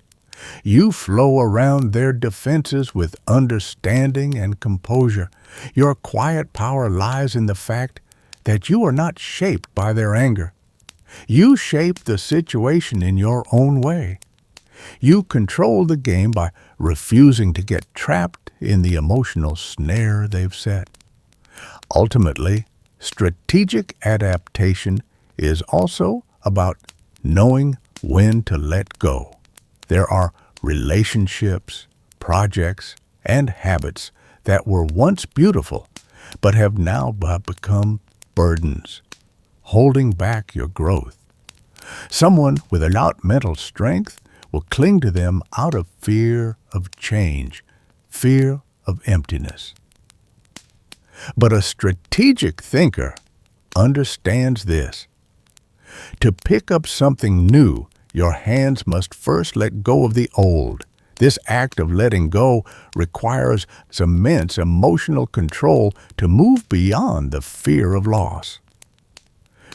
You flow around their defenses with understanding and composure. Your quiet power lies in the fact that you are not shaped by their anger. You shape the situation in your own way. You control the game by refusing to get trapped in the emotional snare they've set. Ultimately, strategic adaptation is also about knowing when to let go. There are relationships, projects, and habits that were once beautiful, but have now become burdens, holding back your growth. Someone without mental strength will cling to them out of fear of change, fear of emptiness. But a strategic thinker understands this. To pick up something new your hands must first let go of the old. This act of letting go requires immense emotional control to move beyond the fear of loss.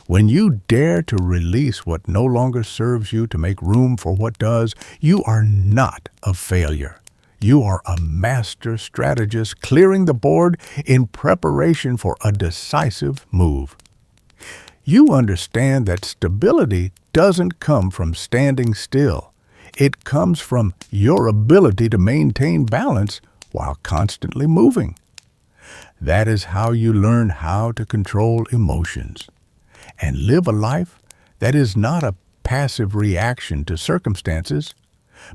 When you dare to release what no longer serves you to make room for what does, you are not a failure. You are a master strategist clearing the board in preparation for a decisive move. You understand that stability doesn't come from standing still. It comes from your ability to maintain balance while constantly moving. That is how you learn how to control emotions and live a life that is not a passive reaction to circumstances,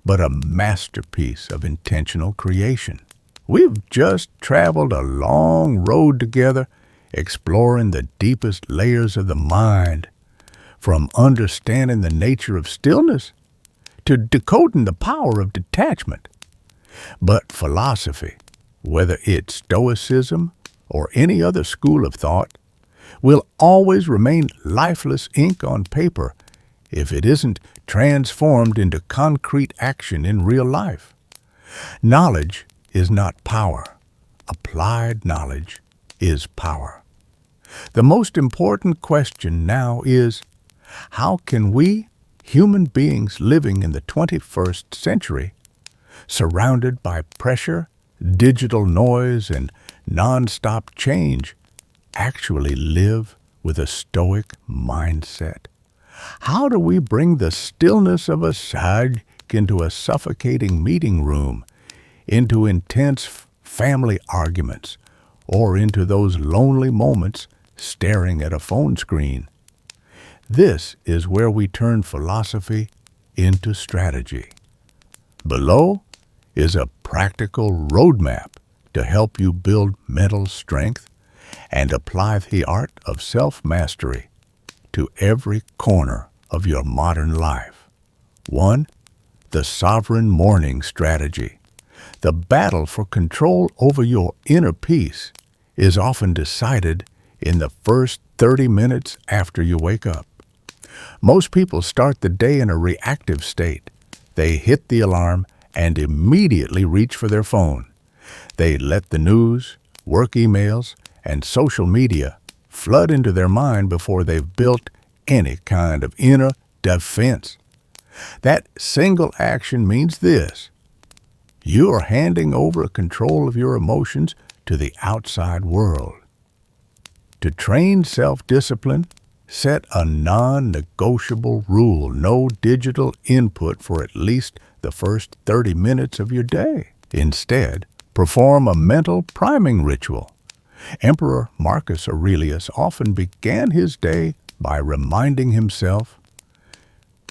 but a masterpiece of intentional creation. We've just traveled a long road together, exploring the deepest layers of the mind, from understanding the nature of stillness to decoding the power of detachment. But philosophy, whether it's Stoicism or any other school of thought, will always remain lifeless ink on paper if it isn't transformed into concrete action in real life. Knowledge is not power. Applied knowledge is power. The most important question now is, how can we, human beings living in the 21st century, surrounded by pressure, digital noise, and non-stop change, actually live with a stoic mindset? How do we bring the stillness of a sage into a suffocating meeting room, into intense family arguments, or into those lonely moments staring at a phone screen? This is where we turn philosophy into strategy. Below is a practical roadmap to help you build mental strength and apply the art of self-mastery to every corner of your modern life. 1. The sovereign morning strategy. The battle for control over your inner peace is often decided in the first 30 minutes after you wake up. Most people start the day in a reactive state. They hit the alarm and immediately reach for their phone. They let the news, work emails, and social media flood into their mind before they've built any kind of inner defense. That single action means this: you are handing over control of your emotions to the outside world. To train self-discipline, set a non-negotiable rule: no digital input for at least the first 30 minutes of your day. Instead, perform a mental priming ritual. Emperor Marcus Aurelius often began his day by reminding himself,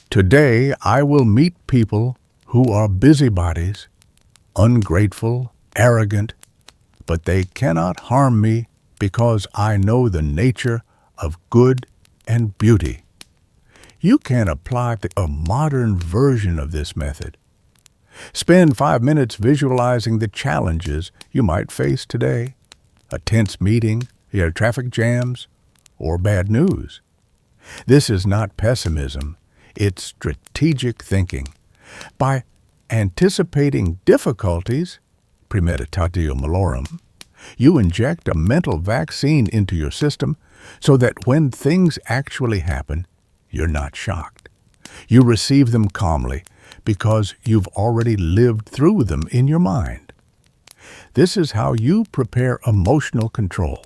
"Today I will meet people who are busybodies, ungrateful, arrogant, but they cannot harm me because I know the nature of good and beauty." You can apply a modern version of this method. Spend 5 minutes visualizing the challenges you might face today: a tense meeting, traffic jams, or bad news. This is not pessimism, it's strategic thinking. By anticipating difficulties, premeditatio malorum, you inject a mental vaccine into your system so that when things actually happen, you're not shocked. You receive them calmly because you've already lived through them in your mind. This is how you prepare emotional control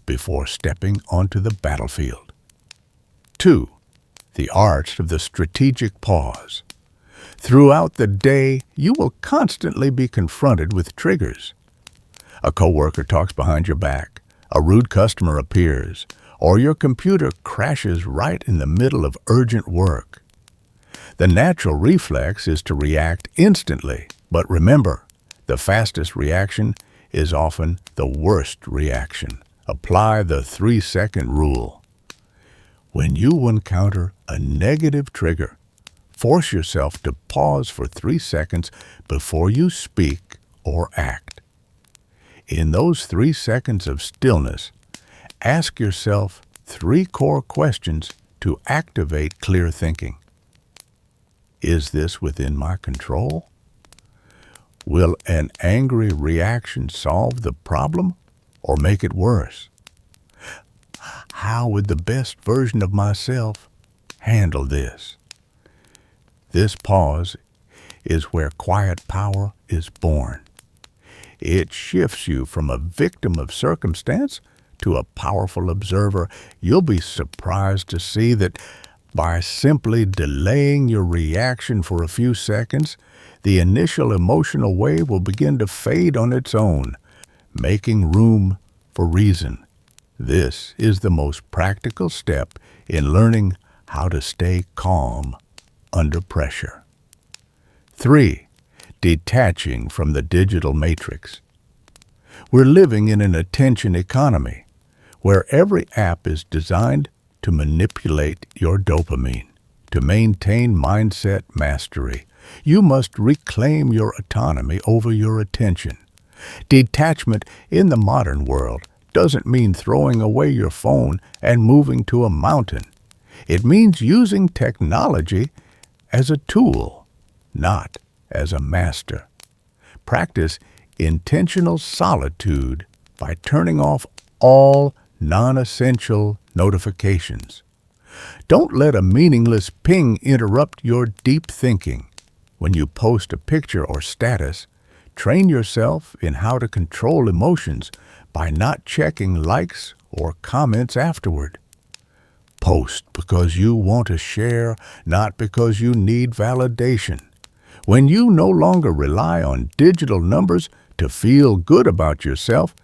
before stepping onto the battlefield. 2. The art of the strategic pause. Throughout the day, you will constantly be confronted with triggers. A coworker talks behind your back, a rude customer appears, or your computer crashes right in the middle of urgent work. The natural reflex is to react instantly, but remember, the fastest reaction is often the worst reaction. Apply the 3-second rule. When you encounter a negative trigger, force yourself to pause for 3 seconds before you speak or act. In those 3 seconds of stillness, ask yourself 3 core questions to activate clear thinking. Is this within my control? Will an angry reaction solve the problem or make it worse? How would the best version of myself handle this? This pause is where quiet power is born. It shifts you from a victim of circumstance to a powerful observer. You'll be surprised to see that by simply delaying your reaction for a few seconds, the initial emotional wave will begin to fade on its own, making room for reason. This is the most practical step in learning how to stay calm under pressure. 3. Detaching from the digital matrix. We're living in an attention economy where every app is designed to manipulate your dopamine. To maintain mindset mastery, you must reclaim your autonomy over your attention. Detachment in the modern world doesn't mean throwing away your phone and moving to a mountain. It means using technology as a tool, not as a master. Practice intentional solitude by turning off all non-essential notifications. Don't let a meaningless ping interrupt your deep thinking. When you post a picture or status, train yourself in how to control emotions by not checking likes or comments afterward. Post because you want to share, not because you need validation. When you no longer rely on digital numbers to feel good about yourself,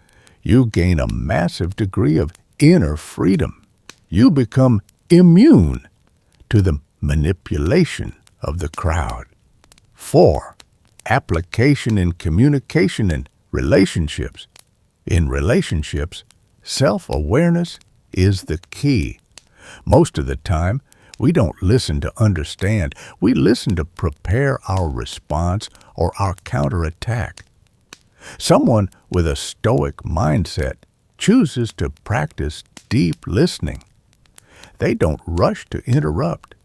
you gain a massive degree of inner freedom. You become immune to the manipulation of the crowd. 4. Application in communication and relationships. In relationships, self-awareness is the key. Most of the time, we don't listen to understand. We listen to prepare our response or our counterattack. Someone with a Stoic mindset chooses to practice deep listening. They don't rush to interrupt.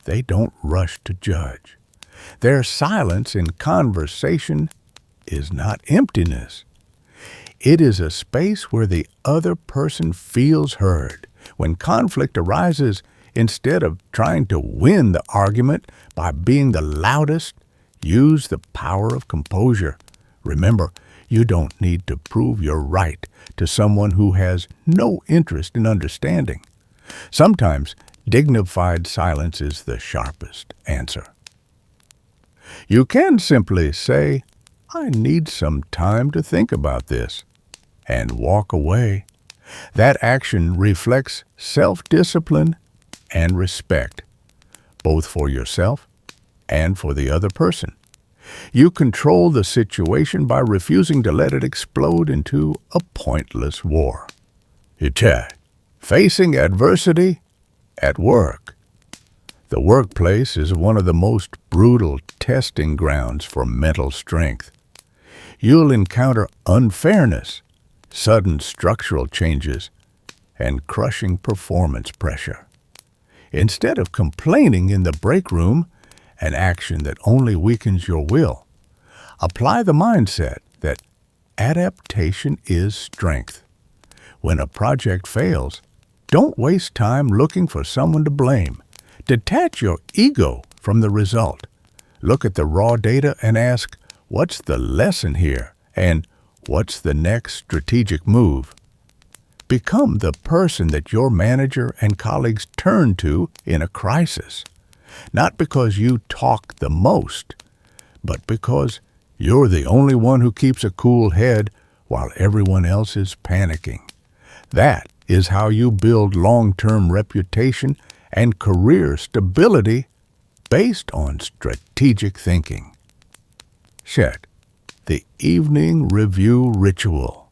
They don't rush to judge. Their silence in conversation is not emptiness. It is a space where the other person feels heard. When conflict arises, instead of trying to win the argument by being the loudest, use the power of composure. Remember, you don't need to prove you're right to someone who has no interest in understanding. Sometimes dignified silence is the sharpest answer. You can simply say, "I need some time to think about this," and walk away. That action reflects self-discipline and respect, both for yourself and for the other person. You control the situation by refusing to let it explode into a pointless war. Facing adversity at work. The workplace is one of the most brutal testing grounds for mental strength. You'll encounter unfairness, sudden structural changes, and crushing performance pressure. Instead of complaining in the break room, an action that only weakens your will, apply the mindset that adaptation is strength. When a project fails, don't waste time looking for someone to blame. Detach your ego from the result. Look at the raw data and ask, what's the lesson here? And what's the next strategic move? Become the person that your manager and colleagues turn to in a crisis. Not because you talk the most, but because you're the only one who keeps a cool head while everyone else is panicking. That is how you build long-term reputation and career stability based on strategic thinking. The evening review ritual.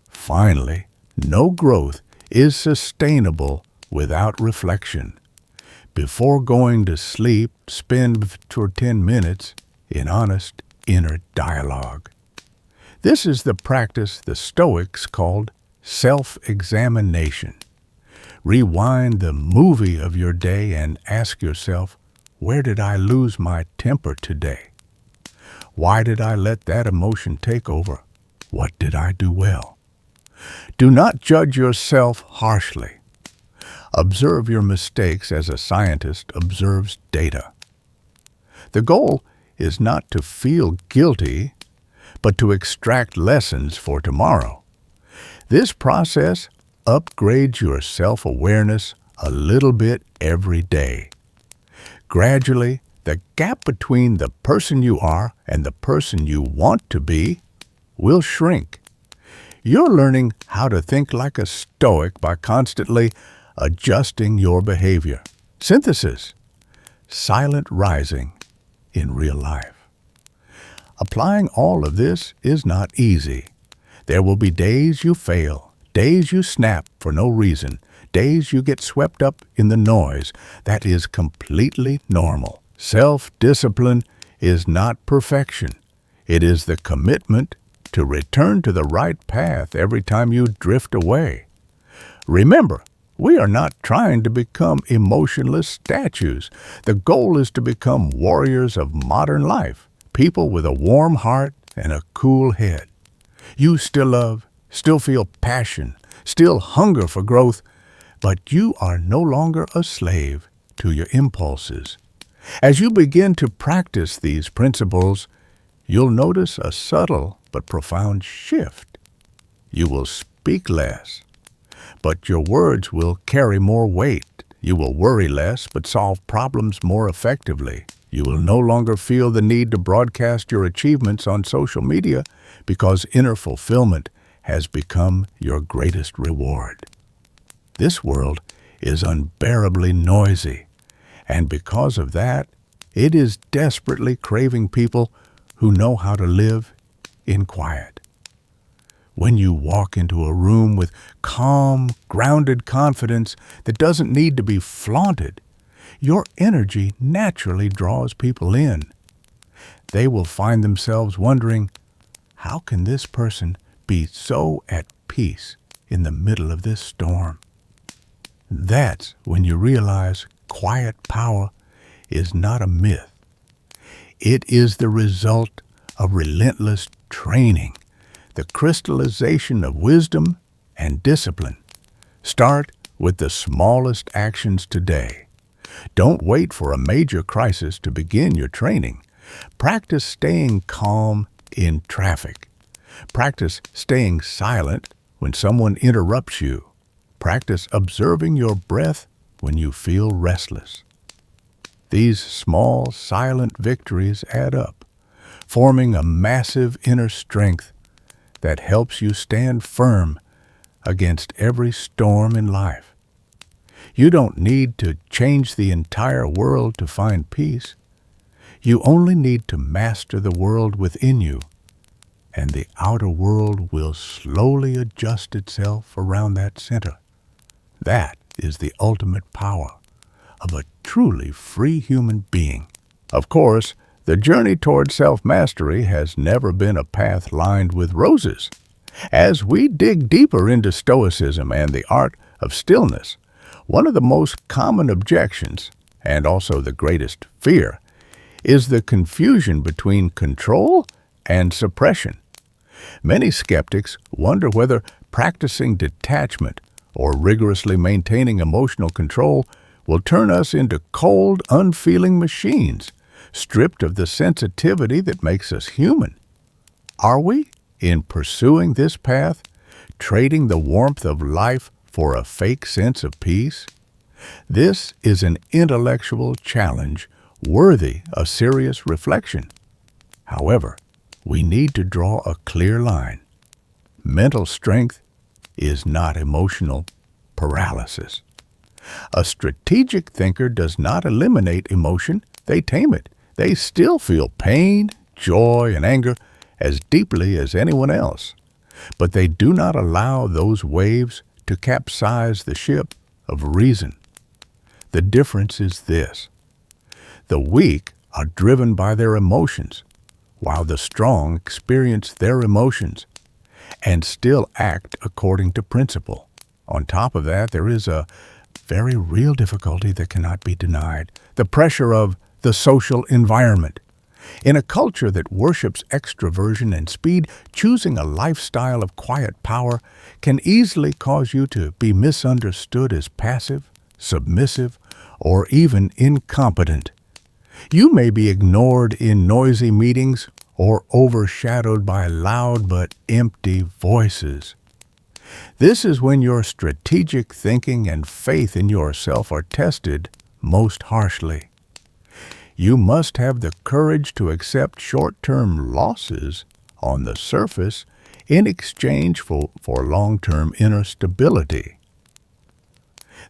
Finally, no growth is sustainable without reflection. Before going to sleep, spend 10 minutes in honest inner dialogue. This is the practice the Stoics called self-examination. Rewind the movie of your day and ask yourself, Where did I lose my temper today? Why did I let that emotion take over? What did I do well? Do not judge yourself harshly. Observe your mistakes as a scientist observes data. The goal is not to feel guilty, but to extract lessons for tomorrow. This process upgrades your self-awareness a little bit every day. Gradually, the gap between the person you are and the person you want to be will shrink. You're learning how to think like a Stoic by constantly adjusting your behavior. Synthesis, silent rising in real life. Applying all of this is not easy. There will be days you fail, days you snap for no reason, days you get swept up in the noise. That is completely normal. Self-discipline is not perfection. It is the commitment to return to the right path every time you drift away. Remember, we are not trying to become emotionless statues. The goal is to become warriors of modern life, people with a warm heart and a cool head. You still love, still feel passion, still hunger for growth, but you are no longer a slave to your impulses. As you begin to practice these principles, you'll notice a subtle but profound shift. You will speak less, but your words will carry more weight. You will worry less, but solve problems more effectively. You will no longer feel the need to broadcast your achievements on social media because inner fulfillment has become your greatest reward. This world is unbearably noisy, and because of that, it is desperately craving people who know how to live in quiet. When you walk into a room with calm, grounded confidence that doesn't need to be flaunted, your energy naturally draws people in. They will find themselves wondering, how can this person be so at peace in the middle of this storm? That's when you realize quiet power is not a myth. It is the result of relentless training, the crystallization of wisdom and discipline. Start with the smallest actions today. Don't wait for a major crisis to begin your training. Practice staying calm in traffic. Practice staying silent when someone interrupts you. Practice observing your breath when you feel restless. These small, silent victories add up, forming a massive inner strength that helps you stand firm against every storm in life. You don't need to change the entire world to find peace. You only need to master the world within you, and the outer world will slowly adjust itself around that center. That is the ultimate power of a truly free human being. Of course, the journey toward self-mastery has never been a path lined with roses. As we dig deeper into Stoicism and the art of stillness, one of the most common objections, and also the greatest fear, is the confusion between control and suppression. Many skeptics wonder whether practicing detachment or rigorously maintaining emotional control will turn us into cold, unfeeling machines, stripped of the sensitivity that makes us human. Are we, in pursuing this path, trading the warmth of life for a fake sense of peace? This is an intellectual challenge worthy of serious reflection. However, we need to draw a clear line. Mental strength is not emotional paralysis. A strategic thinker does not eliminate emotion, they tame it. They still feel pain, joy, and anger as deeply as anyone else. But they do not allow those waves to capsize the ship of reason. The difference is this: the weak are driven by their emotions, while the strong experience their emotions and still act according to principle. On top of that, there is a very real difficulty that cannot be denied: the pressure of the social environment. In a culture that worships extroversion and speed, choosing a lifestyle of quiet power can easily cause you to be misunderstood as passive, submissive, or even incompetent. You may be ignored in noisy meetings or overshadowed by loud but empty voices. This is when your strategic thinking and faith in yourself are tested most harshly. You must have the courage to accept short-term losses on the surface in exchange for long-term inner stability.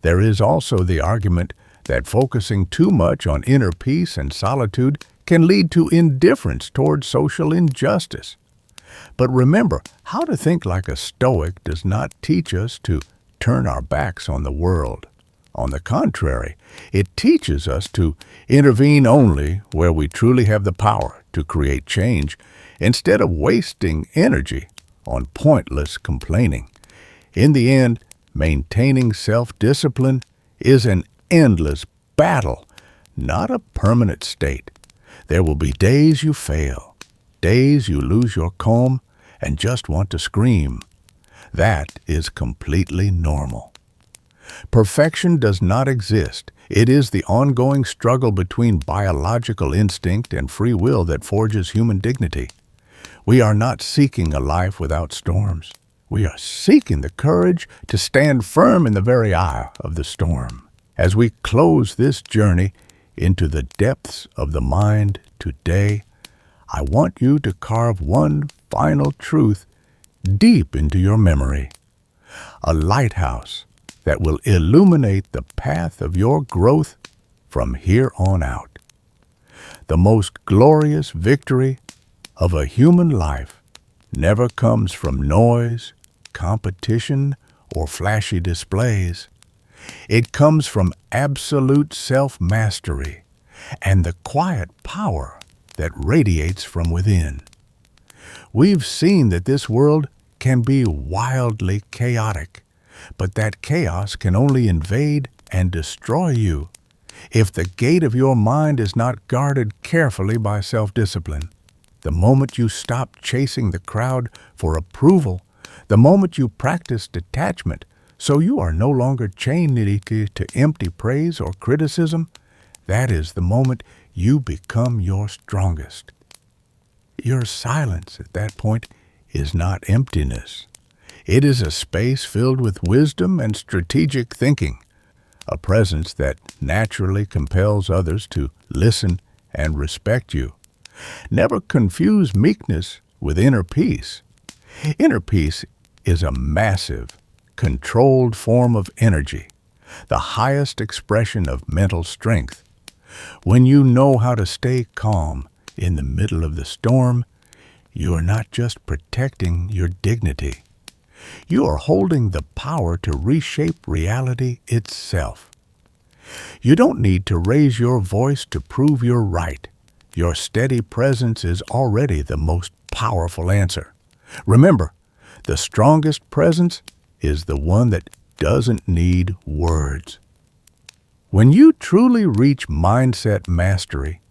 There is also the argument that focusing too much on inner peace and solitude can lead to indifference toward social injustice. But remember, how to think like a Stoic does not teach us to turn our backs on the world. On the contrary, it teaches us to intervene only where we truly have the power to create change, instead of wasting energy on pointless complaining. In the end, maintaining self-discipline is an endless battle, not a permanent state. There will be days you fail, days you lose your calm and just want to scream. That is completely normal. Perfection does not exist. It is the ongoing struggle between biological instinct and free will that forges human dignity. We are not seeking a life without storms. We are seeking the courage to stand firm in the very eye of the storm. As we close this journey into the depths of the mind today, I want you to carve one final truth deep into your memory. A lighthouse that will illuminate the path of your growth from here on out. The most glorious victory of a human life never comes from noise, competition, or flashy displays. It comes from absolute self-mastery and the quiet power that radiates from within. We've seen that this world can be wildly chaotic, but that chaos can only invade and destroy you if the gate of your mind is not guarded carefully by self-discipline. The moment you stop chasing the crowd for approval, the moment you practice detachment so you are no longer chained to empty praise or criticism, that is the moment you become your strongest. Your silence at that point is not emptiness. It is a space filled with wisdom and strategic thinking, a presence that naturally compels others to listen and respect you. Never confuse meekness with inner peace. Inner peace is a massive, controlled form of energy, the highest expression of mental strength. When you know how to stay calm in the middle of the storm, you are not just protecting your dignity. You are holding the power to reshape reality itself. You don't need to raise your voice to prove you're right. Your steady presence is already the most powerful answer. Remember, the strongest presence is the one that doesn't need words. When you truly reach mindset mastery,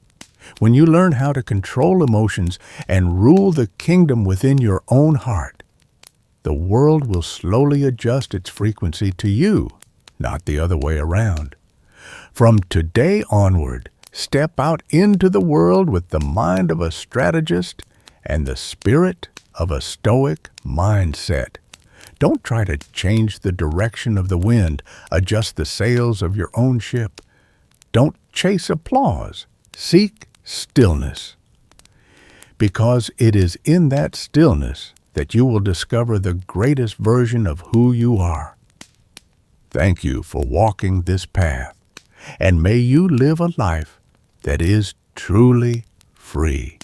when you learn how to control emotions and rule the kingdom within your own heart, the world will slowly adjust its frequency to you, not the other way around. From today onward, step out into the world with the mind of a strategist and the spirit of a Stoic mindset. Don't try to change the direction of the wind, adjust the sails of your own ship. Don't chase applause. Seek stillness. Because it is in that stillness that you will discover the greatest version of who you are. Thank you for walking this path, and may you live a life that is truly free.